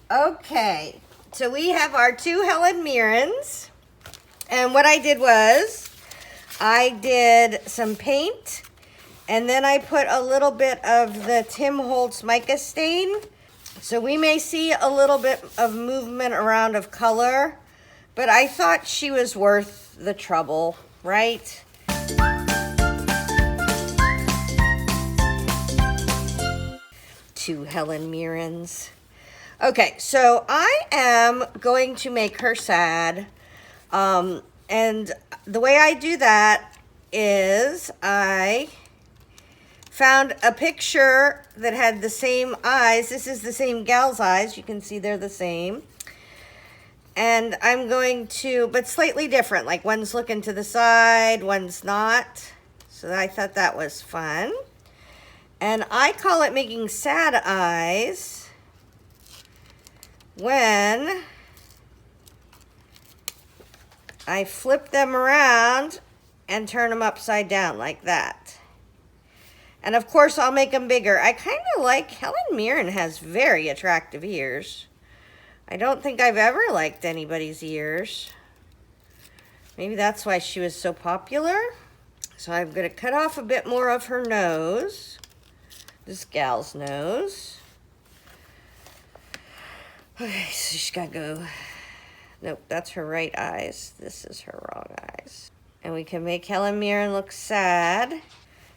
Okay, so we have our two Helen Mirrens. And what I did was, I did some paint, and then I put a little bit of the Tim Holtz mica stain. So we may see a little bit of movement around of color, but I thought she was worth the trouble, right? Two Helen Mirrens. Okay, so I am going to make her sad. And the way I do that is I found a picture that had the same eyes. This is the same gal's eyes. You can see they're the same. And I'm going to, but slightly different. Like one's looking to the side, one's not. So I thought that was fun. And I call it making sad eyes when I flip them around and turn them upside down like that. And of course I'll make them bigger. I kind of like, Helen Mirren has very attractive ears. I don't think I've ever liked anybody's ears. Maybe that's why she was so popular. So I'm going to cut off a bit more of her nose. This gal's nose. Okay, so she's got to go. Nope, that's her right eyes. This is her wrong eyes. And we can make Helen Mirren look sad.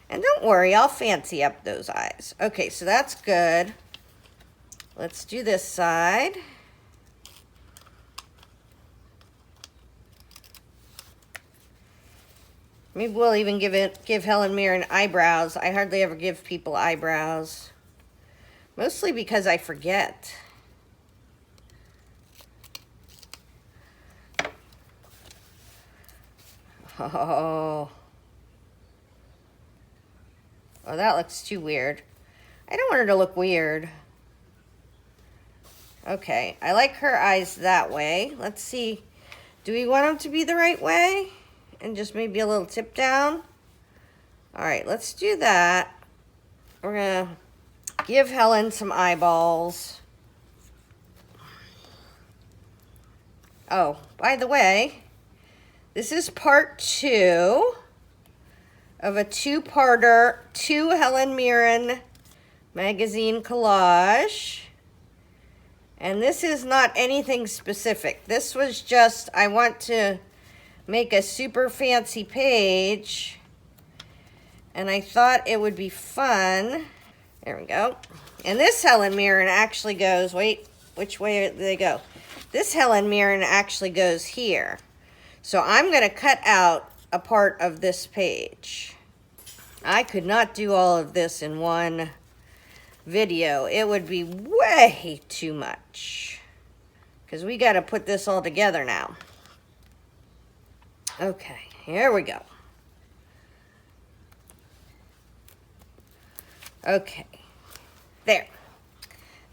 And don't worry, I'll fancy up those eyes. Okay, so that's good. Let's do this side. Maybe we'll even give Helen Mirren eyebrows. I hardly ever give people eyebrows. Mostly because I forget. Oh, that looks too weird. I don't want her to look weird. Okay, I like her eyes that way. Let's see. Do we want them to be the right way? And just maybe a little tip down? All right, let's do that. We're gonna give Helen some eyeballs. Oh, by the way, this is part 2 of a 2-parter, 2 Helen Mirren magazine collage. And this is not anything specific. This was just, I want to make a super fancy page. And I thought it would be fun. There we go. And this Helen Mirren actually goes, wait, which way do they go? This Helen Mirren actually goes here. So I'm going to cut out a part of this page. I could not do all of this in one video. It would be way too much. Because we got to put this all together now. Okay, here we go. Okay, there.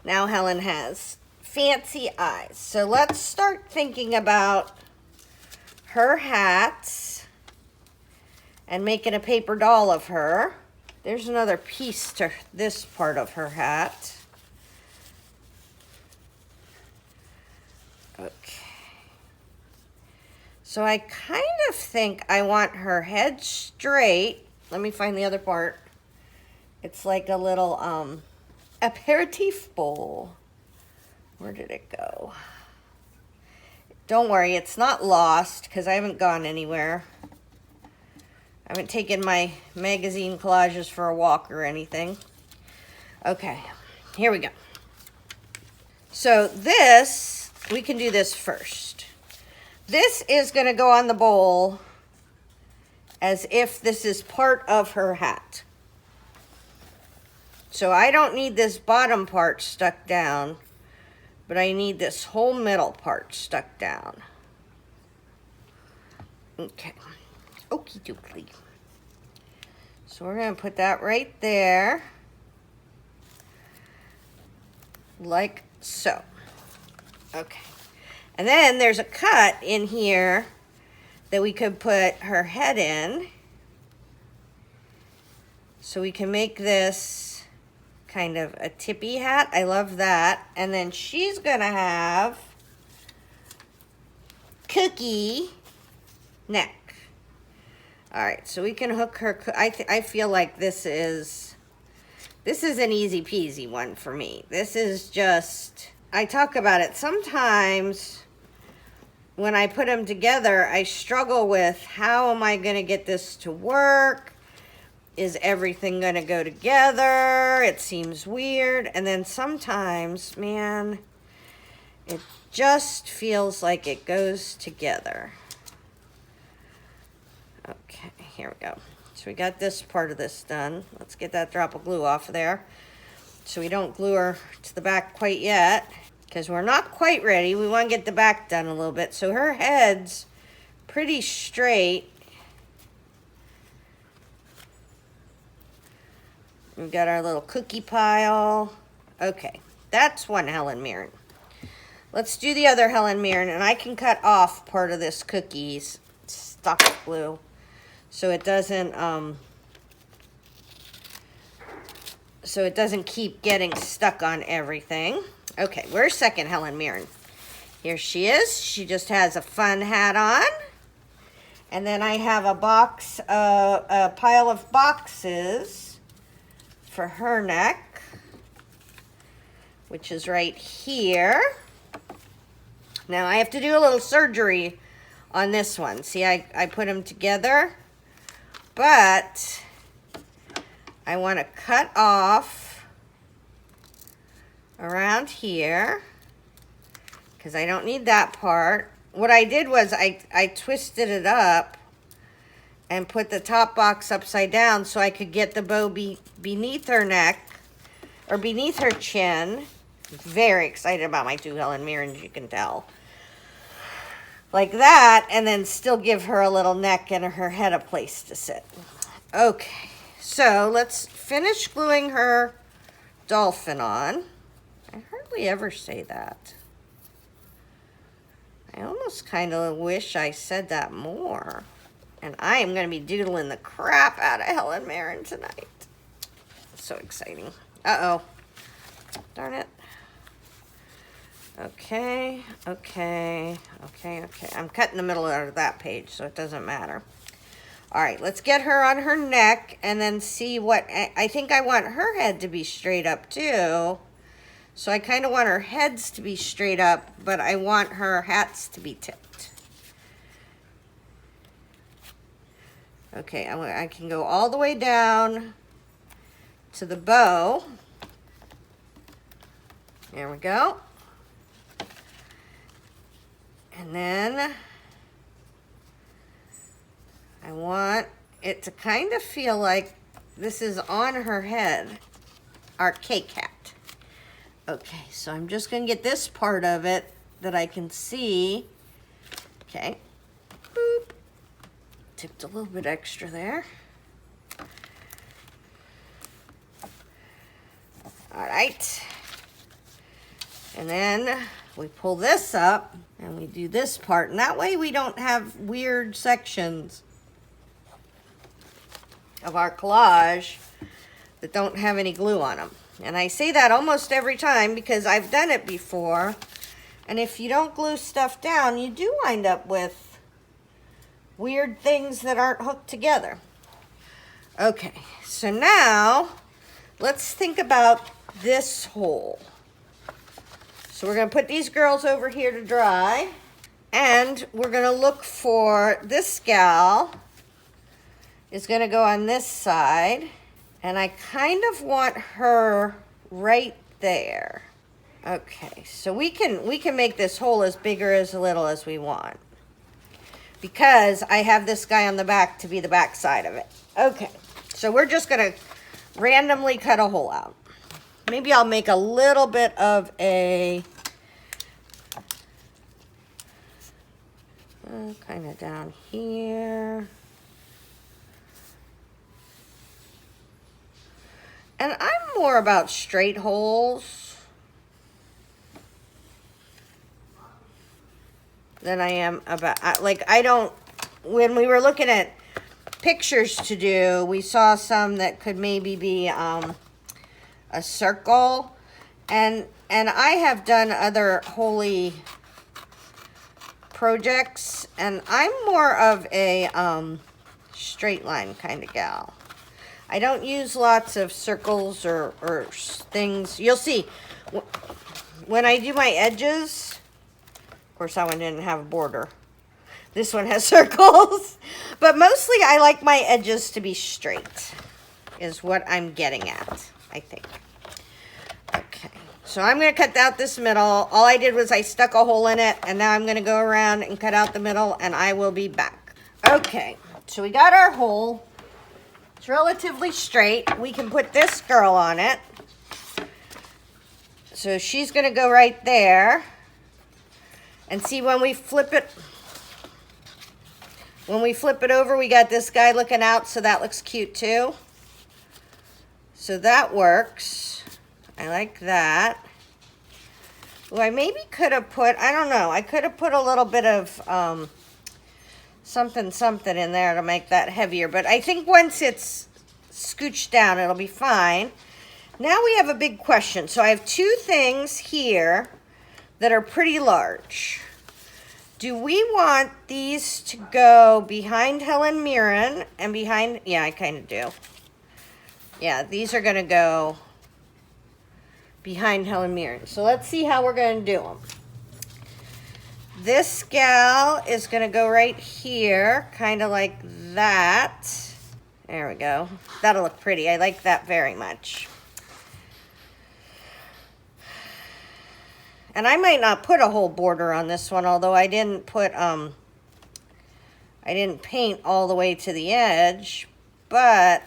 Now Helen has fancy eyes. So let's start thinking about her hats and making a paper doll of her. There's another piece to this part of her hat. Okay. So I kind of think I want her head straight. Let me find the other part. It's like a little aperitif bowl. Where did it go? Don't worry, it's not lost because I haven't gone anywhere. I haven't taken my magazine collages for a walk or anything. Okay, here we go. So this, we can do this first. This is going to go on the bowl as if this is part of her hat. So I don't need this bottom part stuck down, but I need this whole middle part stuck down. Okay. Okie dokie. So we're going to put that right there. Like so. Okay. And then there's a cut in here that we could put her head in. So we can make this kind of a tippy hat. I love that. And then she's gonna have cookie neck. All right, so we can hook her. I feel like this is an easy peasy one for me. This is just, I talk about it sometimes when I put them together. I struggle with, how am I gonna get this to work? Is everything gonna go together? It seems weird. And then sometimes, man, it just feels like it goes together. Okay, here we go. So we got this part of this done. Let's get that drop of glue off of there, so we don't glue her to the back quite yet, because we're not quite ready. We want to get the back done a little bit. So her head's pretty straight. We've got our little cookie pile. Okay, that's one Helen Mirren. Let's do the other Helen Mirren, and I can cut off part of this cookie's stock glue so it doesn't keep getting stuck on everything. Okay, where's second Helen Mirren? Here she is. She just has a fun hat on. And then I have a pile of boxes for her neck, which is right here. Now I have to do a little surgery on this one. See, I put them together, but I want to cut off around here because I don't need that part. What I did was I twisted it up and put the top box upside down so I could get the bow beneath her neck, or beneath her chin. Very excited about my two Helen Mirrens, you can tell. Like that, and then still give her a little neck and her head a place to sit. Okay, so let's finish gluing her dolphin on. I hardly ever say that. I almost kind of wish I said that more. And I am going to be doodling the crap out of Helen Mirren tonight. So exciting. Uh-oh. Darn it. Okay. I'm cutting the middle out of that page, so it doesn't matter. All right, let's get her on her neck and then see what, I think I want her head to be straight up too. So I kind of want her heads to be straight up, but I want her hats to be tipped. Okay, I can go all the way down to the bow. There we go. And then I want it to kind of feel like this is on her head, our cake hat. Okay, so I'm just going to get this part of it that I can see. Okay. Boop. Tipped a little bit extra there. All right. And then we pull this up and we do this part. And that way we don't have weird sections of our collage that don't have any glue on them. And I say that almost every time because I've done it before. And if you don't glue stuff down, you do wind up with weird things that aren't hooked together. Okay, so now let's think about this hole. So we're going to put these girls over here to dry. And we're going to look for this gal is going to go on this side. And I kind of want her right there. Okay, so we can make this hole as big or as little as we want, because I have this guy on the back to be the back side of it. Okay, so we're just gonna randomly cut a hole out. Maybe I'll make a little bit of a kind of down here. And I'm more about straight holes than I am about, like, I don't, when we were looking at pictures to do, we saw some that could maybe be a circle. And I have done other holy projects, and I'm more of a straight line kind of gal. I don't use lots of circles or things. You'll see when I do my edges. Of course, that one didn't have a border. This one has circles, but mostly I like my edges to be straight, is what I'm getting at, I think. Okay, so I'm going to cut out this middle. All I did was I stuck a hole in it, and now I'm going to go around and cut out the middle, and I will be back. Okay, so we got our hole. It's relatively straight. We can put this girl on it. So she's going to go right there. And see, when we flip it over, we got this guy looking out, so that looks cute too. So that works. I like that. Well, I maybe could have put, I don't know, I could have put a little bit of something in there to make that heavier. But I think once it's scooched down, it'll be fine. Now we have a big question. So I have two things here that are pretty large. Do we want these to go behind Helen Mirren and behind, yeah, I kind of do. Yeah, these are going to go behind Helen Mirren. So let's see how we're going to do them. This gal is going to go right here, kind of like that. There we go. That'll look pretty. I like that very much. And I might not put a whole border on this one, although I didn't put, I didn't paint all the way to the edge, but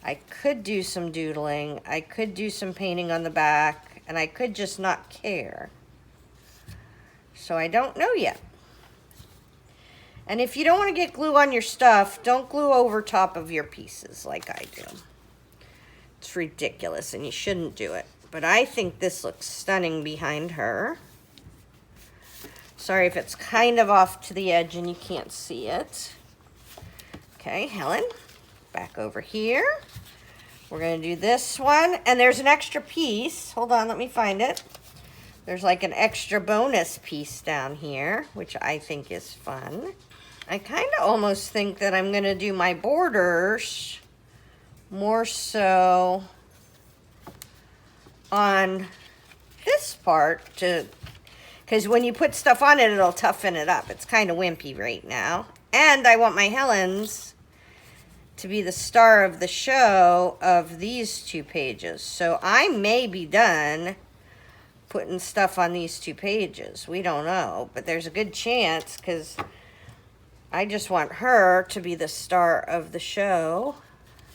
I could do some doodling. I could do some painting on the back, and I could just not care. So I don't know yet. And if you don't want to get glue on your stuff, don't glue over top of your pieces like I do. It's ridiculous, and you shouldn't do it. But I think this looks stunning behind her. Sorry if it's kind of off to the edge and you can't see it. Okay, Helen, back over here. We're going to do this one. And there's an extra piece. Hold on, let me find it. There's like an extra bonus piece down here, which I think is fun. I kind of almost think that I'm going to do my borders more so on this part, because when you put stuff on it, it'll toughen it up. It's kind of wimpy right now. And I want my Helens to be the star of the show of these two pages. So I may be done putting stuff on these two pages. We don't know, but there's a good chance, because I just want her to be the star of the show.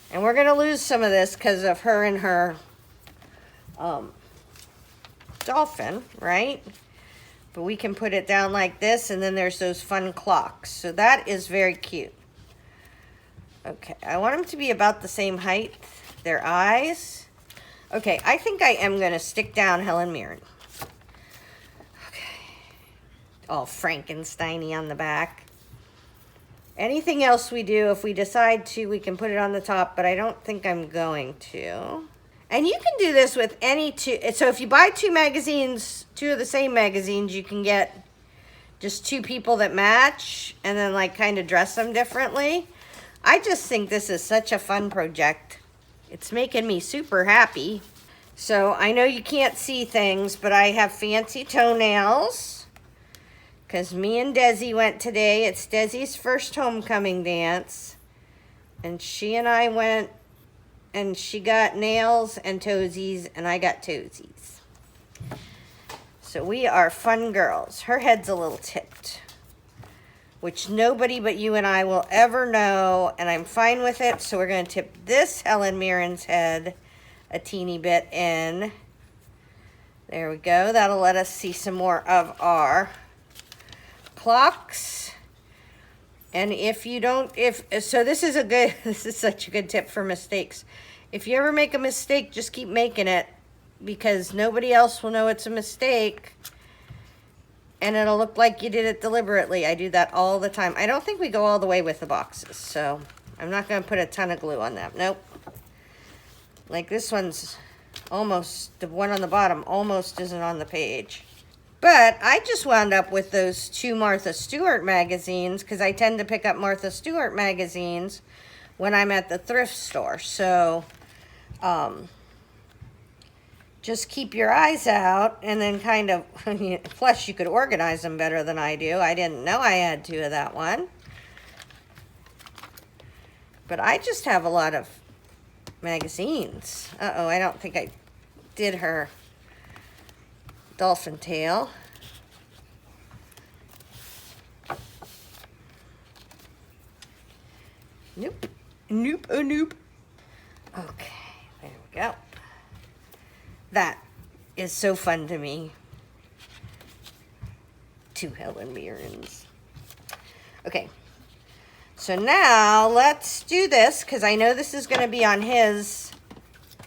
And we're going to lose some of this because of her and her dolphin, right? But we can put it down like this, and then there's those fun clocks. So that is very cute. Okay, I want them to be about the same height, their eyes. Okay, I think I am going to stick down Helen Mirren. Okay, all Frankenstein-y on the back. Anything else we do, if we decide to, we can put it on the top, but I don't think I'm going to. And you can do this with any two. So if you buy two magazines, two of the same magazines, you can get just two people that match and then like kind of dress them differently. I just think this is such a fun project. It's making me super happy. So I know you can't see things, but I have fancy toenails because me and Desi went today. It's Desi's first homecoming dance. And she and I went, and she got nails and toesies, and I got toesies. So we are fun girls. Her head's a little tipped, which nobody but you and I will ever know, and I'm fine with it. So we're going to tip this Helen Mirren's head a teeny bit in. There we go. That'll let us see some more of our clocks. And if you don't, so this is such a good tip for mistakes. If you ever make a mistake, just keep making it, because nobody else will know it's a mistake, and it'll look like you did it deliberately. I do that all the time. I don't think we go all the way with the boxes, so I'm not going to put a ton of glue on that. Nope. Like this one's almost, the one on the bottom almost isn't on the page. But I just wound up with those 2 Martha Stewart magazines because I tend to pick up Martha Stewart magazines when I'm at the thrift store. So just keep your eyes out and then kind of, plus you could organize them better than I do. I didn't know I had 2 of that one. But I just have a lot of magazines. Uh-oh, I don't think I did her dolphin tail. Nope. Nope. Oh, nope. Okay, there we go. That is so fun to me. 2 Helen Mirrens. Okay, so now let's do this because I know this is going to be on his.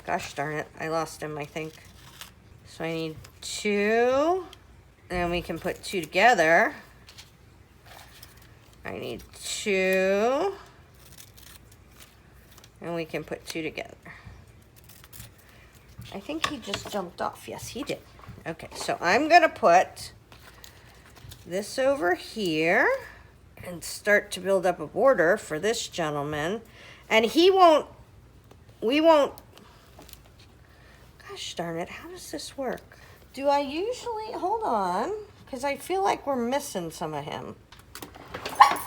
Gosh darn it, I lost him, I think. So I need 2, and we can put 2 together. I need 2, and we can put 2 together. I think he just jumped off. Yes, he did. Okay, so I'm gonna put this over here and start to build up a border for this gentleman. And we won't, gosh darn it, how does this work? Do I usually, hold on, because I feel like we're missing some of him.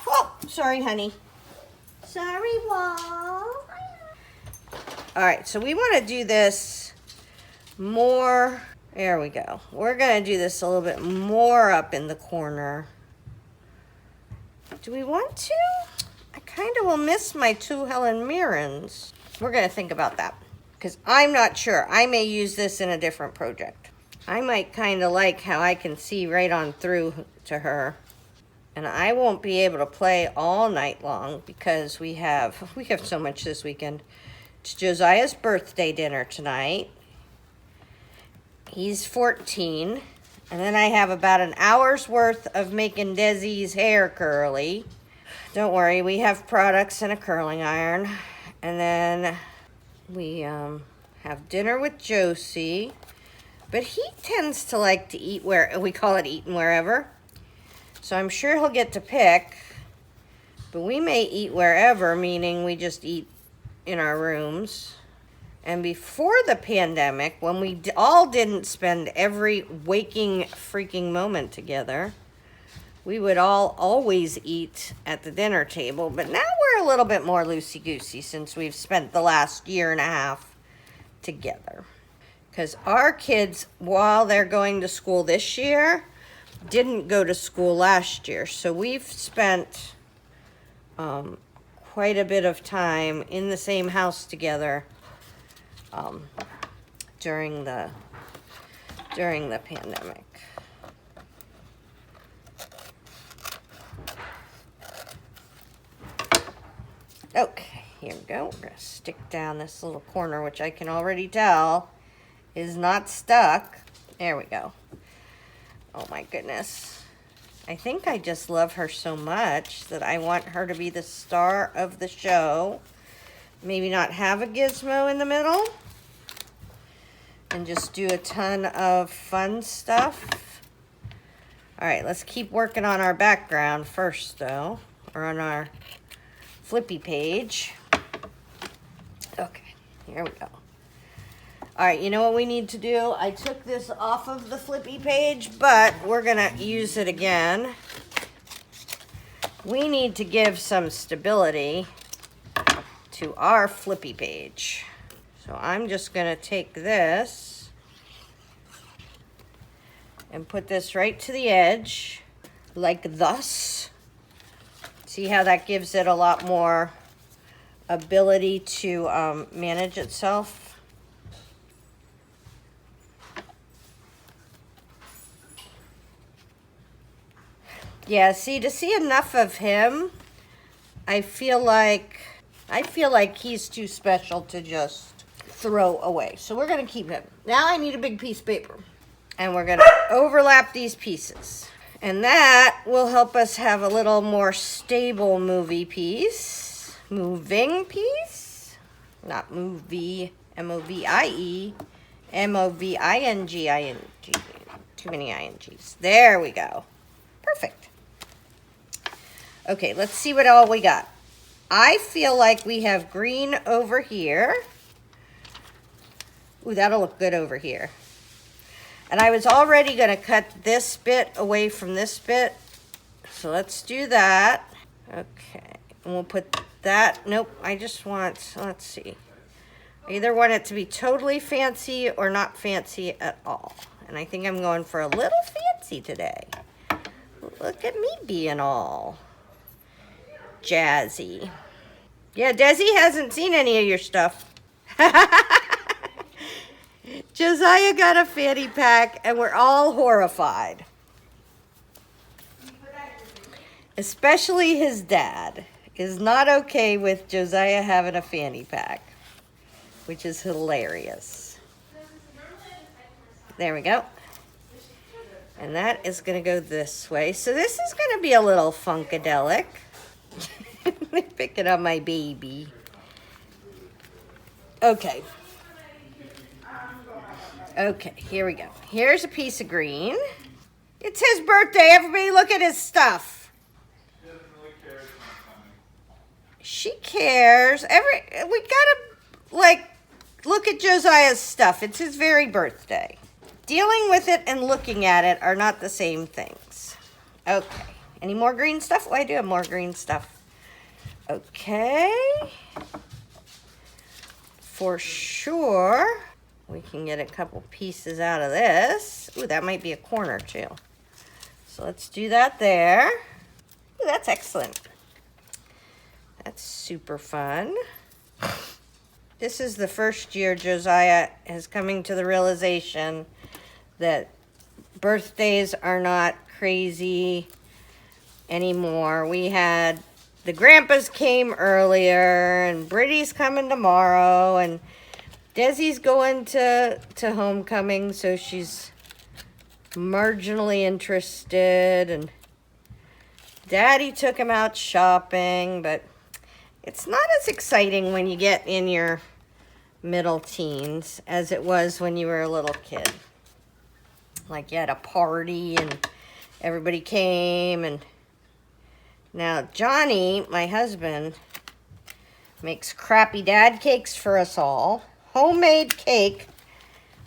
Oh, sorry, honey. Sorry, Wall. All right, so we want to do this more, there we go. We're going to do this a little bit more up in the corner. Do we want to? I kind of will miss my 2 Helen Mirrens. We're going to think about that because I'm not sure. I may use this in a different project. I might kind of like how I can see right on through to her. And I won't be able to play all night long because we have so much this weekend. It's Josiah's birthday dinner tonight. He's 14. And then I have about an hour's worth of making Desi's hair curly. Don't worry, we have products and a curling iron. And then we have dinner with Josie. But he tends to like to eat where, we call it eating wherever. So I'm sure he'll get to pick. But we may eat wherever, meaning we just eat in our rooms. And before the pandemic, when we all didn't spend every waking freaking moment together, we would all always eat at the dinner table. But now we're a little bit more loosey-goosey since we've spent the last year and a half together. Because our kids, while they're going to school this year, didn't go to school last year. So we've spent quite a bit of time in the same house together during the pandemic. Okay, here we go. We're gonna stick down this little corner, which I can already tell is not stuck. There we go. Oh my goodness. I think I just love her so much that I want her to be the star of the show. Maybe not have a gizmo in the middle. And just do a ton of fun stuff. All right, let's keep working on our background first though. Or on our flippy page. Okay, here we go. All right, you know what we need to do? I took this off of the flippy page, but we're gonna use it again. We need to give some stability to our flippy page. So I'm just gonna take this and put this right to the edge, like thus. See how that gives it a lot more ability to manage itself? Yeah, see, to see enough of him, I feel like he's too special to just throw away. So we're gonna keep him. Now I need a big piece of paper. And we're gonna overlap these pieces. And that will help us have a little more stable moving piece. Not movie M-O-V-I-E, M-O-V-I-N-G-I-N-G. Too many I-N-Gs. There we go. Perfect. Okay, let's see what all we got. I feel like we have green over here. Ooh, that'll look good over here. And I was already going to cut this bit away from this bit. So let's do that. Okay, and we'll put that. Nope, I just want, let's see. I either want it to be totally fancy or not fancy at all. And I think I'm going for a little fancy today. Look at me being all jazzy. Yeah, Desi hasn't seen any of your stuff. Josiah got a fanny pack and we're all horrified. Especially his dad is not okay with Josiah having a fanny pack, which is hilarious. There we go. And that is going to go this way. So this is going to be a little funkadelic. Picking up my baby. Okay. Okay, here we go. Here's a piece of green. It's his birthday. Everybody look at his stuff. She cares. We gotta, like, look at Josiah's stuff. It's his very birthday. Dealing with it and looking at it are not the same things. Okay. Any more green stuff? Oh, I do have more green stuff. Okay. For sure, we can get a couple pieces out of this. Ooh, that might be a corner too. So let's do that there. Ooh, that's excellent. That's super fun. This is the first year Josiah is coming to the realization that birthdays are not crazy anymore. We had the grandpas came earlier, and Brittany's coming tomorrow, and Desi's going to homecoming, so she's marginally interested, and Daddy took him out shopping, but it's not as exciting when you get in your middle teens as it was when you were a little kid. Like you had a party and everybody came, and now Johnny, my husband, makes crappy dad cakes for us all. Homemade cake.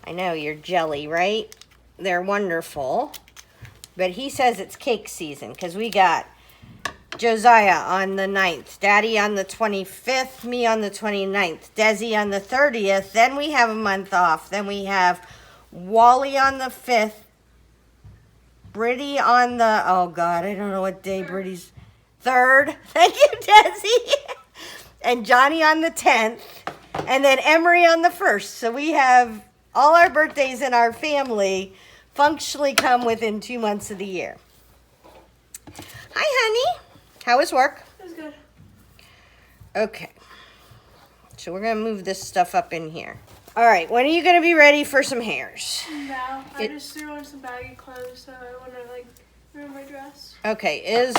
I know, you're jelly, right? They're wonderful. But he says it's cake season because we got Josiah on the 9th, Daddy on the 25th, me on the 29th, Desi on the 30th. Then we have a month off. Then we have Wally on the 5th, Brittany on the, oh God, I don't know what day Brittany's, 3rd. Thank you, Desi. And Johnny on the 10th. And then Emery on the 1st. So we have all our birthdays in our family functionally come within 2 months of the year. Hi, honey. How was work? It was good. Okay. So we're going to move this stuff up in here. All right. When are you going to be ready for some hairs? Now, I just threw on some baggy clothes, so I want to, like, ruin my dress. Okay. Is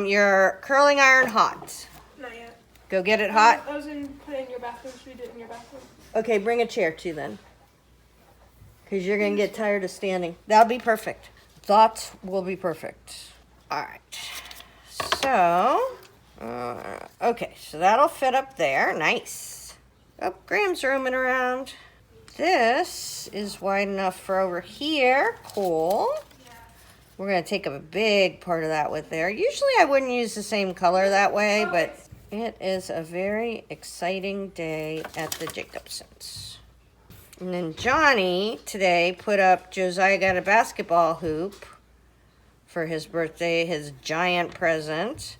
your curling iron hot? Not yet. Go get it hot. I was going to put it in your bathroom, so we did it in your bathroom. Okay, bring a chair too then. Because you're going to get tired of standing. That'll be perfect. That will be perfect. All right. So, okay, so that'll fit up there. Nice. Oh, Graham's roaming around. This is wide enough for over here. Cool. We're going to take up a big part of that with there. Usually I wouldn't use the same color that way, but it is a very exciting day at the Jacobsens. And then Johnny today put up, Josiah got a basketball hoop for his birthday, his giant present.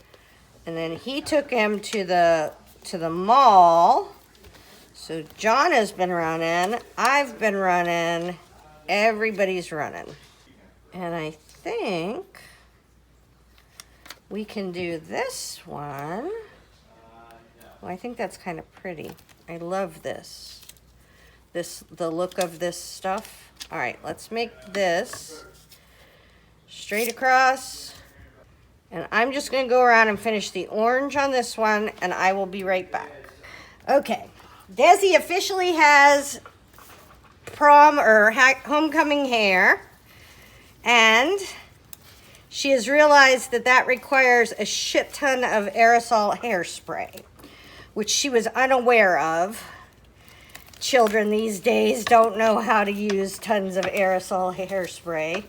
And then he took him to the mall. So John has been running, I've been running, everybody's running. And I think we can do this one. Well, I think that's kind of pretty. I love this. The look of this stuff. All right, let's make this straight across. And I'm just going to go around and finish the orange on this one, and I will be right back. Okay, Desi officially has prom or homecoming hair, and she has realized that that requires a shit ton of aerosol hairspray, which she was unaware of. Children these days don't know how to use tons of aerosol hairspray.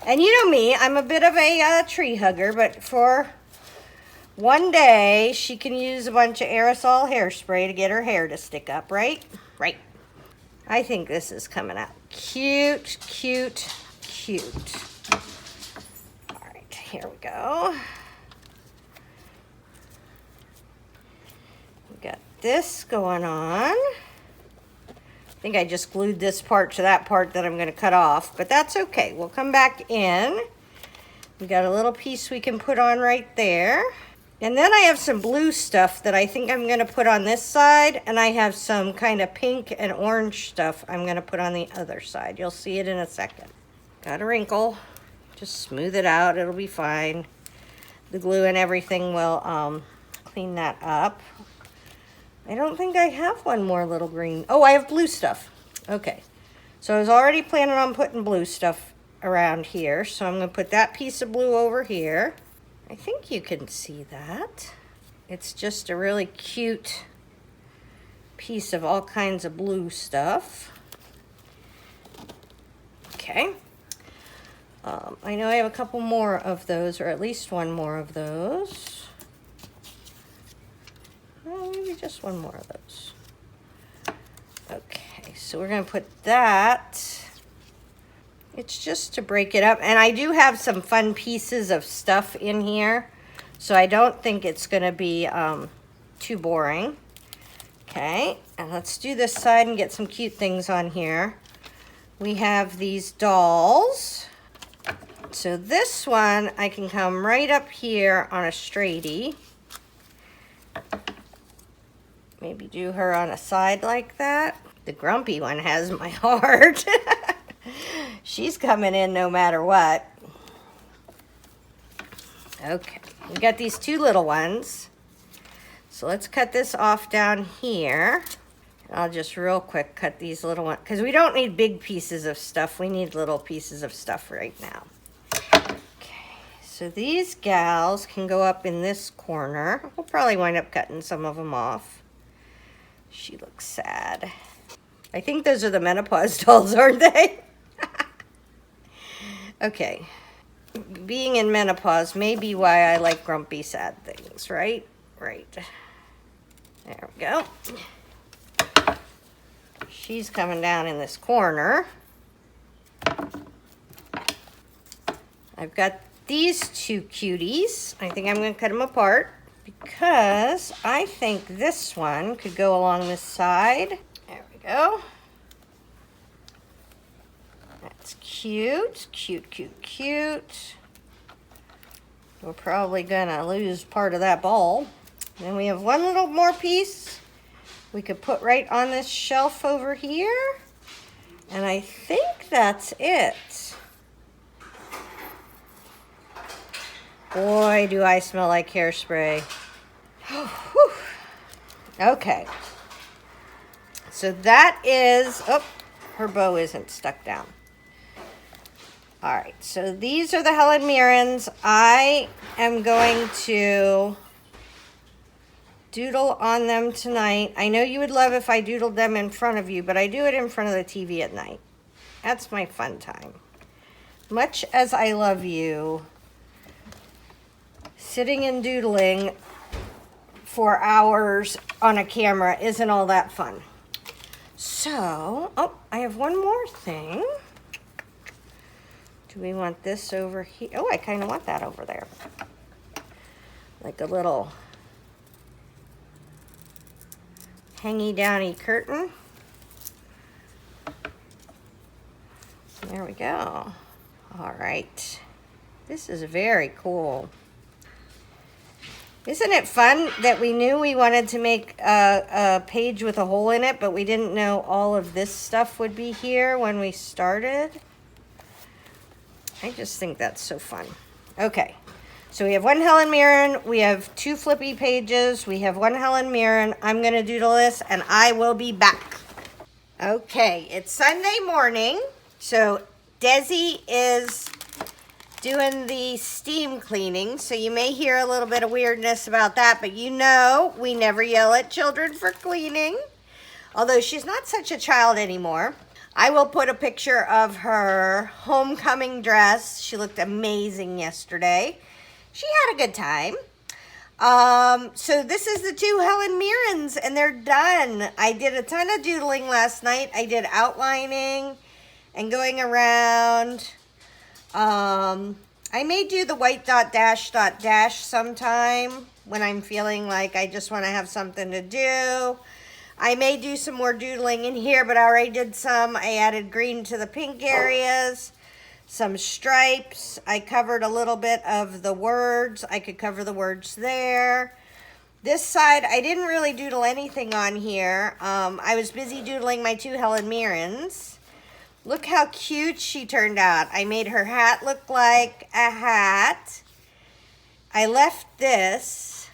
And you know me, I'm a bit of a tree hugger, but for one day, she can use a bunch of aerosol hairspray to get her hair to stick up, right? Right. I think this is coming out cute, cute, cute. All right, here we go. We got this going on. I think I just glued this part to that part that I'm going to cut off, but that's okay. We'll come back in. We got a little piece we can put on right there. And then I have some blue stuff that I think I'm going to put on this side, and I have some kind of pink and orange stuff I'm going to put on the other side. You'll see it in a second. Got a wrinkle. Just smooth it out. It'll be fine. The glue and everything will clean that up. I don't think I have one more little green. Oh, I have blue stuff. Okay. So I was already planning on putting blue stuff around here, so I'm going to put that piece of blue over here. I think you can see that. It's just a really cute piece of all kinds of blue stuff. Okay. I know I have a couple more of those, or at least one more of those. Oh, maybe just one more of those. Okay, so we're going to put that. It's just to break it up. And I do have some fun pieces of stuff in here, so I don't think it's going to be too boring. Okay, and let's do this side and get some cute things on here. We have these dolls. So this one, I can come right up here on a straightie. Maybe do her on a side like that. The grumpy one has my heart. She's coming in no matter what. Okay, we got these two little ones. So let's cut this off down here. I'll just real quick cut these little ones, because we don't need big pieces of stuff. We need little pieces of stuff right now. Okay, so these gals can go up in this corner. We'll probably wind up cutting some of them off. She looks sad. I think those are the menopause dolls, aren't they? Okay. Being in menopause may be why I like grumpy, sad things, right? Right. There we go. She's coming down in this corner. I've got these two cuties. I think I'm going to cut them apart because I think this one could go along this side. There we go. That's cute, cute, cute, cute. We're probably gonna lose part of that ball. Then we have one little more piece we could put right on this shelf over here. And I think that's it. Boy, do I smell like hairspray. Okay. So that is, oh, her bow isn't stuck down. All right, so these are the Helen Mirrens. I am going to doodle on them tonight. I know you would love if I doodled them in front of you, but I do it in front of the TV at night. That's my fun time. Much as I love you, sitting and doodling for hours on a camera isn't all that fun. So, oh, I have one more thing. Do we want this over here? Oh, I kind of want that over there. Like a little hangy downy curtain. There we go. All right. This is very cool. Isn't it fun that we knew we wanted to make a page with a hole in it, but we didn't know all of this stuff would be here when we started? I just think that's so fun. Okay, So we have one Helen Mirren, we have 2 flippy pages, we have one Helen Mirren. I'm going to doodle this and I will be back. Okay, it's Sunday morning, so Desi is doing the steam cleaning, so you may hear a little bit of weirdness about that, but you know we never yell at children for cleaning, although she's not such a child anymore. I will put a picture of her homecoming dress. She looked amazing yesterday. She had a good time. So this is the 2 Helen Mirrens, and they're done. I did a ton of doodling last night. I did outlining and going around. I may do the white dot dash sometime when I'm feeling like I just want to have something to do. I may do some more doodling in here, but I already did some. I added green to the pink areas. Some stripes. I covered a little bit of the words. I could cover the words there. This side, I didn't really doodle anything on here. I was busy doodling my 2 Helen Mirrens. Look how cute she turned out. I made her hat look like a hat. I left this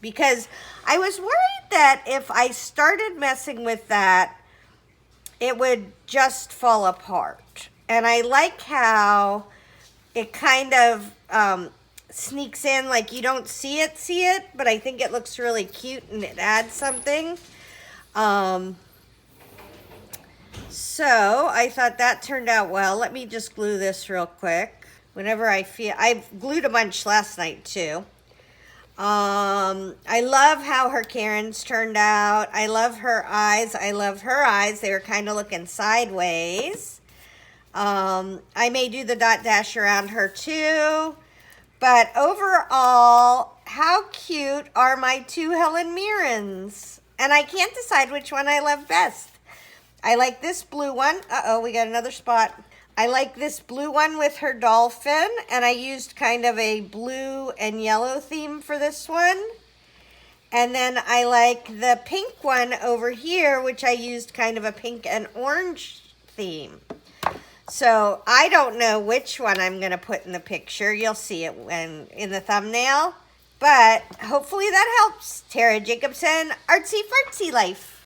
because I was worried that if I started messing with that, it would just fall apart. And I like how it kind of sneaks in, like you don't see it, but I think it looks really cute and it adds something. So I thought that turned out well. Let me just glue this real quick. Whenever I feel, I've glued a bunch last night too. I love how her Karens turned out. I love her eyes. I love her eyes. They were kind of looking sideways. I may do the dot dash around her too, but overall, how cute are my 2 Helen Mirrens? And I can't decide which one I love best. I like this blue one. Uh-oh, we got another spot. I like this blue one with her dolphin, and I used kind of a blue and yellow theme for this one. And then I like the pink one over here, which I used kind of a pink and orange theme. So I don't know which one I'm going to put in the picture. You'll see it when in the thumbnail. But hopefully that helps. Tara Jacobsen, Artsy Fartsy Life.